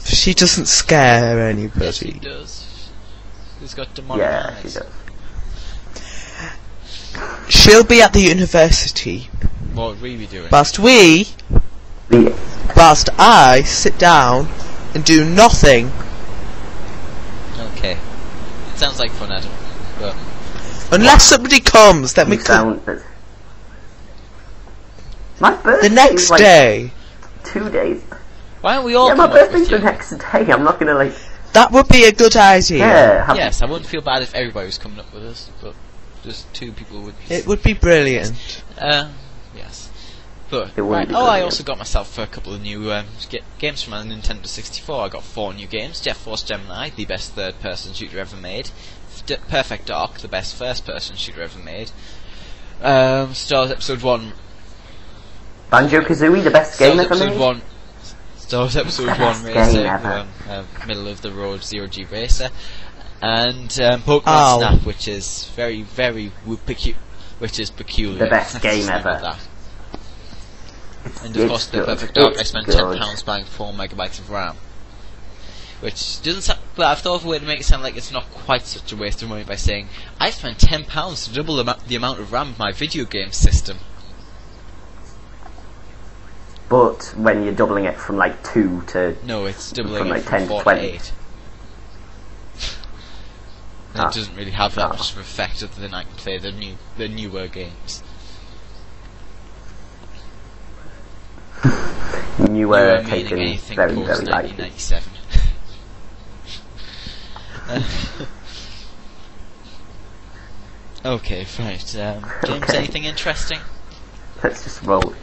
She doesn't scare Yes, she anybody. does. She's got demonic Yeah, eyes. she does. She'll be at the university. What would we be doing? Whilst The I sit down and do nothing. Okay. It sounds like fun, Adam. But Unless somebody comes, then we you could. sound that. My birthday. The next like day. 2 days. why don't we all Yeah, my come up with birthday's the you? next day. I'm not gonna like. That would be a good idea. Yeah. Yes, I wouldn't feel bad if everybody was coming up with us, but just 2 people would be. It would be brilliant. Yes. But, It wouldn't right. be Oh, I brilliant. also got myself a couple of new games from my Nintendo 64. I got 4 new games. Jet Force Gemini, the best third-person shooter ever made. Perfect Dark, the best first-person shooter ever made. Star Wars Episode 1. Banjo-Kazooie, the best Star game Wars ever Episode made. 1. Star Wars Episode 1 Best game Racer, ever. middle of the road 0G Racer, and Pokemon Ow. Snap, which is very, very peculiar. The best Let's game just leave it ever. at that. And of course, the good. Perfect Dark, I It's spent good. £10 buying 4 megabytes of RAM. Which doesn't sound, but I've thought of a way to make it sound like it's not quite such a waste of money by saying, I spent £10 to double the amount of RAM of my video game system. But when you're doubling it from like 2 to No, it's doubling From it like from 10 to 4 20. to 8. And Ah. it doesn't really have that Ah. much of an effect other than I can play the newer games. newer, Newer meaning taken anything very, post very lightly. 1997. Okay, right. James, Okay. anything interesting? Let's just roll.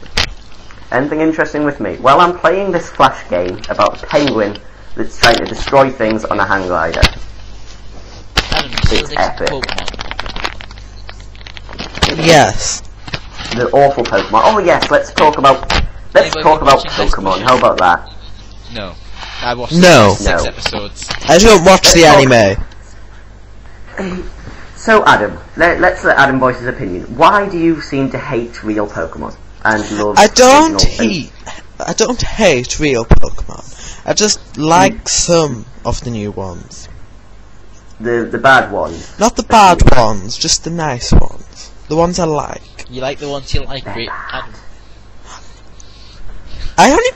Anything interesting with me? Well, I'm playing this flash game about a penguin that's trying to destroy things on a hang glider. Adam, you still It's addicted epic. to Pokemon? Yes. The awful Pokemon. Oh yes, let's talk about Anybody watching High School Pokemon. How about that? No. I watched No. 6 No. episodes. I don't watch the anime. So Adam, let's let Adam voice his opinion. Why do you seem to hate real Pokemon and love? I don't original- I don't hate real Pokemon. I just like some of the new ones. the bad ones. Not the bad ones, just the nice ones. The ones I like. You like the ones you like, Adam? I only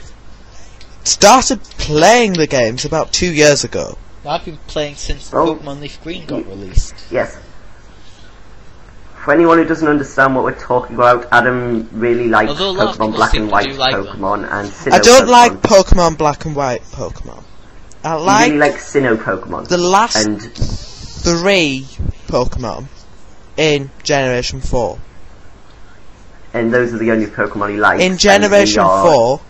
started playing the games about 2 years ago. I've been playing since Oh. Pokemon Leaf Green got released. Yes. For anyone who doesn't understand what we're talking about, Adam really likes Although a lot of Pokemon people Black seem and to White do like them. Pokemon and Sinnoh I don't Pokemon. like Pokemon Black and White Pokemon. I You like really like Sinnoh Pokemon. the last And 3 Pokemon in Generation 4. those are the only Pokemon he likes. In and Generation they are- 4,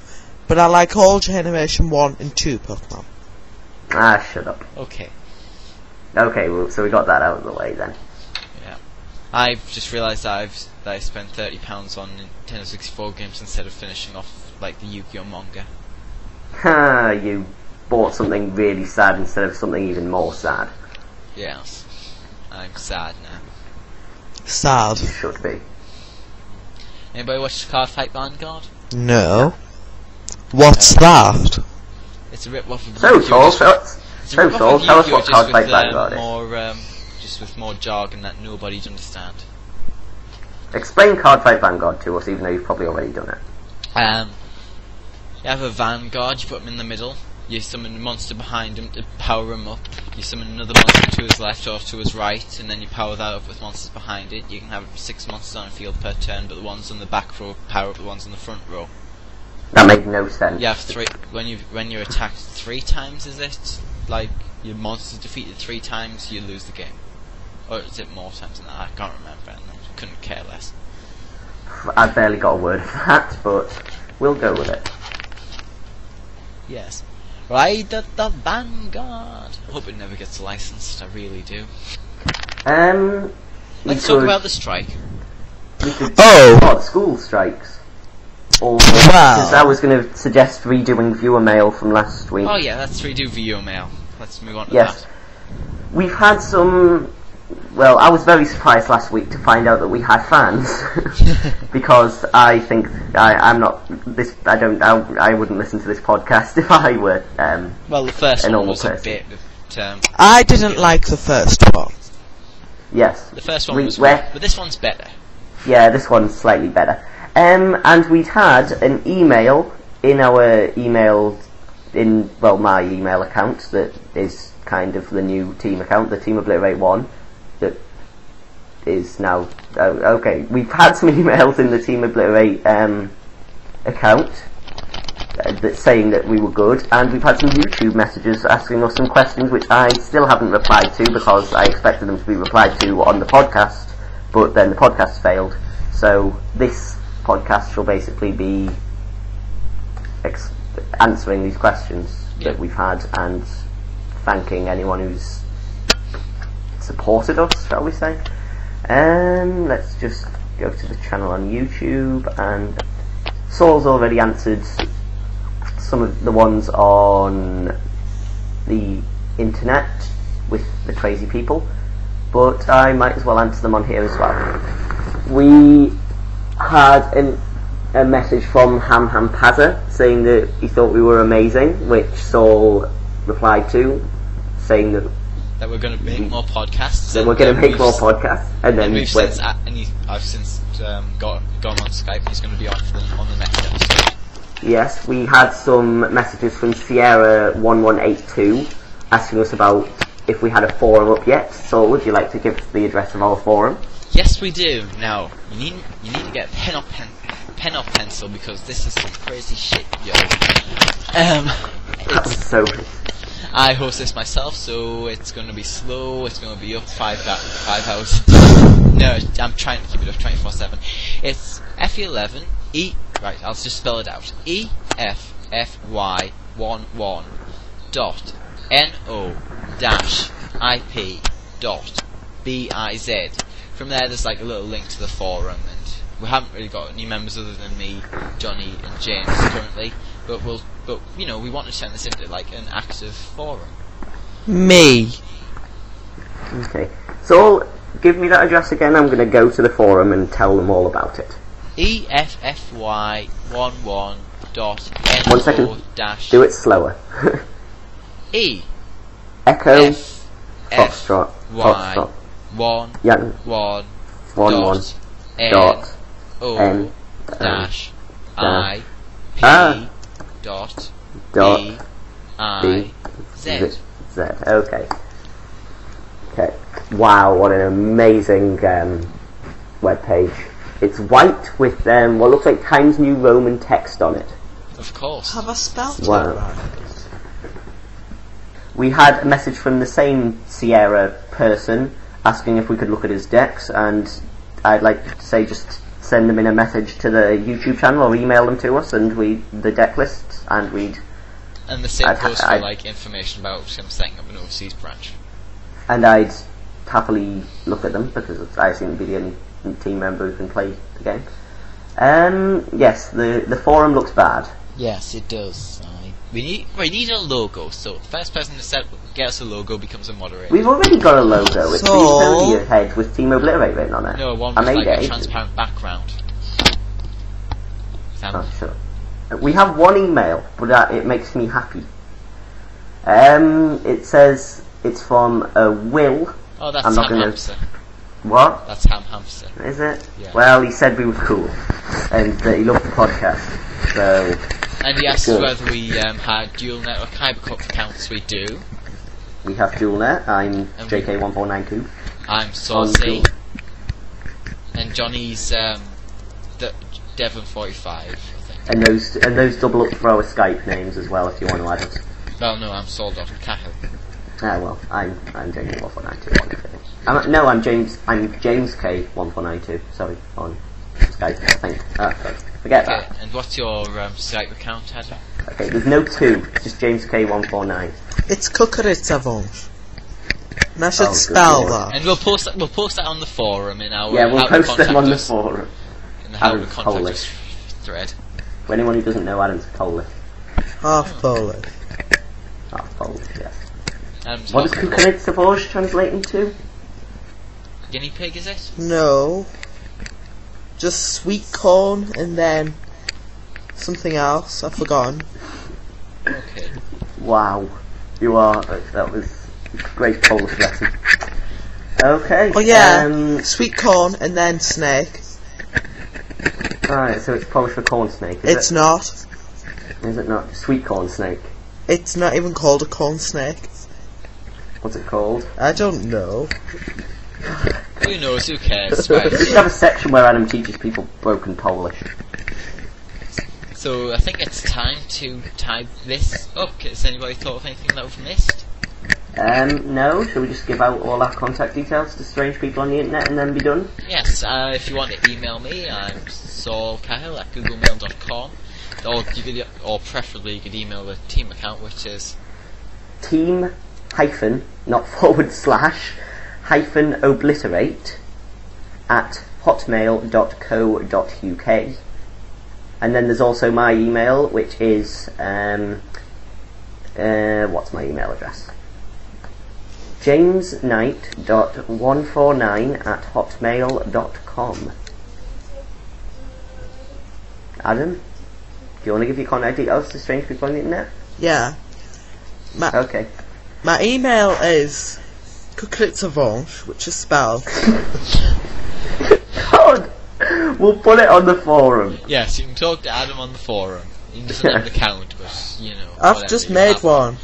but I like all Generation 1 and 2 Pokemon. Ah, shut up. Okay. Okay, well, so we got that out of the way then. Yeah. I've just realised that I spent £30 on Nintendo 64 games instead of finishing off like the Yu-Gi-Oh manga. Ha, you bought something really sad instead of something even more sad. Yes. I'm sad now. Sad. You should be. Anybody watch Card Fight Vanguard? No. What's that? It's a rip-off of So, Yu-Gi-Oh! Saul, It's a so rip-off Saul, of tell us Yu-Gi-Oh! what just Card with, Fight Vanguard is. just with more jargon that nobody'd understand. Explain Card Fight Vanguard to us, even though you've probably already done it. You have a Vanguard, you put him in the middle, you summon a monster behind him to power him up, you summon another monster to his left or to his right, and then you power that up with monsters behind it. You can have 6 monsters on a field per turn, but the ones on the back row power up the ones on the front row. That made no sense. You have 3, when you're attacked 3 times, is it? Like, your monster's defeated 3 times, you lose the game. Or is it more times than that? I can't remember, and I couldn't care less. I barely got a word of that, but we'll go with it. Yes. Ride at the Vanguard! I hope it never gets licensed, I really do. You Let's talk could- about the strike. What, school strikes? Or because I was going to suggest redoing viewer mail from last week. Oh yeah, let's redo viewer mail. Let's move on to Yes. that. We've had some. Well, I was very surprised last week to find out that we had fans, because I think I'm not this. I wouldn't listen to this podcast if I were. Well, the first a one normal was person. a bit. I didn't like the first one. Yes. The first one was weird, but this one's better. Yeah, this one's slightly better. And we'd had an email in our my email account that is kind of the new team account, the Team Obliterate one, that is now... okay, we've had some emails in the Team Obliterate account saying that we were good, and we've had some YouTube messages asking us some questions which I still haven't replied to because I expected them to be replied to on the podcast, but then the podcast failed. So this podcast shall basically be answering these questions that we've had and thanking anyone who's supported us, shall we say. Let's just go to the channel on YouTube, and Saul's already answered some of the ones on the internet with the crazy people, but I might as well answer them on here as well. We had a message from Ham Pazza saying that he thought we were amazing, which Saul replied to, saying that we're going to make more podcasts. That we're going to make more podcasts, and then I've since got on Skype. And he's going to be on the next episode. Yes, we had some messages from Sierra1182 asking us about if we had a forum up yet. So, would you like to give the address of our forum? Yes, we do. Now, you need to get pen or pencil because this is some crazy shit, yo. That was so good. I host this myself, so it's going to be slow. It's going to be up 5 hours. No, I'm trying to keep it up 24/7. It's FE11 Right, I'll just spell it out. EFFY11.NO-IP.BIZ. From there, there's like a little link to the forum, and we haven't really got any members other than me, Johnny, and James currently. But we want to turn this into like an active forum. Me. Okay, so give me that address again. I'm going to go to the forum and tell them all about it. EFFY11.NO- 1 second. Do it slower. E. Echo. F. Foxtrot. Foxtrot. 1 1 1 dot N-O N dash I P dot B I Z. Z. Okay. Okay. Wow, what an amazing web page. It's white with what looks like Times New Roman text on it. Of course. Have I spelled it Wow. right? We had a message from the same Sierra person asking if we could look at his decks, and I'd like to say just send them in a message to the YouTube channel or email them to us, and the deck lists, and we'd... And the same goes for like information about him setting up an overseas branch. And I'd happily look at them, because I seem to be the only team member who can play the game. Yes, the forum looks bad. Yes, it does. We need a logo, so first person to get us a logo becomes a moderator. We've already got a logo. It's So- the head with Team Obliterate written on it. No, one I with made like a it. transparent background. Oh, sure. We have one email, but it makes me happy. It says it's from Will. Oh, that's I'm not Ham gonna- Hamster. What? That's Ham Hamster. Is it? Yeah. Well, he said we were cool, and that he loved the podcast. So And he asked Good. whether we had dual net or Kyber accounts. We do. we have DualNet. I'm And JK1492. I'm Saucy. And Johnny's Devon45, I think. And those double up for our Skype names as well, if you want to add us. Well, no, I'm Saul.Cahill. Ah, well, I'm JK1492. No, I'm James K1492. Sorry, on Skype. I think. Forget Okay, that. and what's your Skype account, Adam? Okay, there's no 2. It's just James K149. It's Cucurizza Vong. And I should Oh, spell good lord. that. And we'll post that on the forum in our Yeah, we'll how to post them contact on the us forum. in the how to Adam's contact Polish. us thread. For anyone who doesn't know, Adam's Polish. Half Polish. Half Polish, yes. Adam's What does half Kukuritsa Borzh translate into? guinea pig, is it? No. Just sweet corn and then something else. I've forgotten. Okay. Wow. You are... that was a great Polish lesson. Okay. Oh yeah, sweet corn and then snake. Right, so it's Polish for corn snake, It's it? not. Is it not? Sweet corn snake. It's not even called a corn snake. What's it called? I don't know. Who knows? Who cares? Right. We should have a section where Adam teaches people broken Polish. So I think it's time to tie this up. Has anybody thought of anything that we've missed? No, shall we just give out all our contact details to strange people on the internet and then be done? Yes, if you want to email me, I'm saulcahill@googlemail.com, or preferably you could email the team account, which is Team hyphen, not forward slash, hyphen obliterate at hotmail.co.uk. And then there's also my email, which is, what's my email address? jamesknight.149@hotmail.com. Adam, do you want to give your contact details to strange people on the internet? Yeah. Okay. My email is Kukuritsa, which is spelled. God! We'll put it on the forum. yes. You can talk to Adam on the forum. He doesn't have an account, but you know. I've whatever, just you made have one.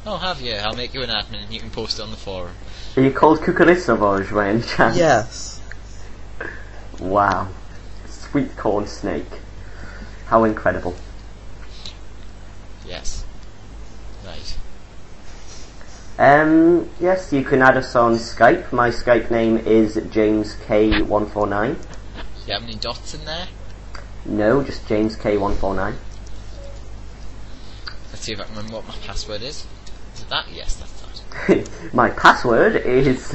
Oh, have you? I'll make you an admin and you can post it on the forum. Are you called Kukuritsa Borzh by any chance? Yes. Wow. Sweet corn snake. How incredible. Yes. Right. Yes, you can add us on Skype. My Skype name is JamesK149. Do you have any dots in there? No, just JamesK149. Let's see if I can remember what my password is. Is it that? Yes, that's that. My password is...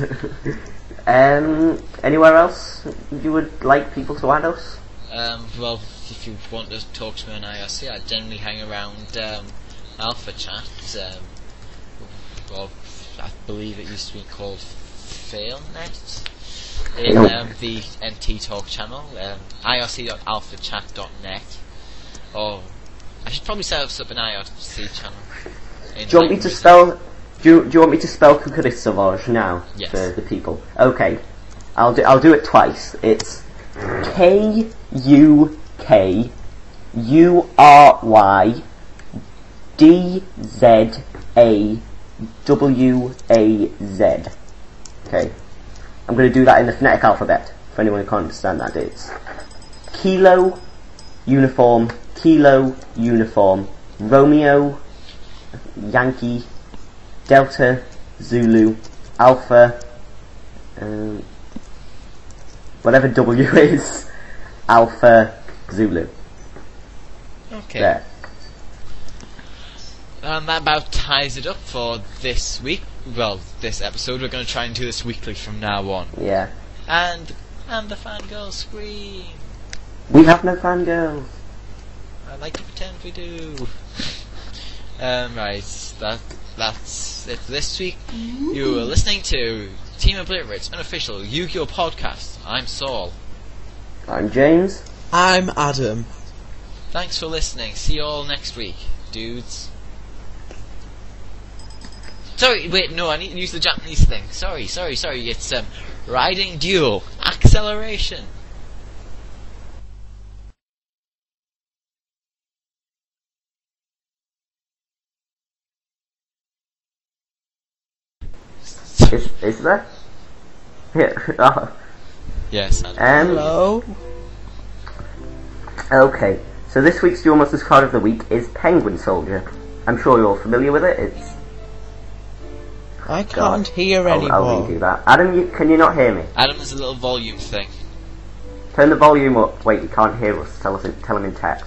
anywhere else you would like people to add us? Well, if you want to talk to me on IRC, I generally hang around Alpha Chat. Well, I believe it used to be called FailNet in the NT Talk channel, irc.alphachat.net. Or I should probably set up an IRC channel. Do you want me to spell? Do you want me to spell Kukuritsa Borzh now Yes. for the people? Okay, I'll do it twice. It's KUKURYDZAWAZ. Okay, I'm going to do that in the phonetic alphabet for anyone who can't understand that. It's Kilo Uniform Romeo Yankee Delta Zulu Alpha whatever W is Alpha Zulu. Okay. There. And that about ties it up for this week. Well, this episode. We're going to try and do this weekly from now on. Yeah. And the fangirls scream. We have no fangirls. I like to pretend we do. Right. That's it for this week. You are listening to Team Obliterate's unofficial Yu-Gi-Oh podcast. I'm Saul. I'm James. I'm Adam. Thanks for listening. See you all next week, dudes. Sorry, wait, no, I need to use the Japanese thing. Sorry. It's riding duel acceleration. Is there? Yeah. Yes, Adam. Hello. Okay, so this week's Duel Monsters card of the week is Penguin Soldier. I'm sure you're all familiar with it. It's... I can't hear I'll anymore. redo that. Adam, can you not hear me? Adam, there's a little volume thing. Turn the volume up. Wait, you can't hear us. Tell him in text.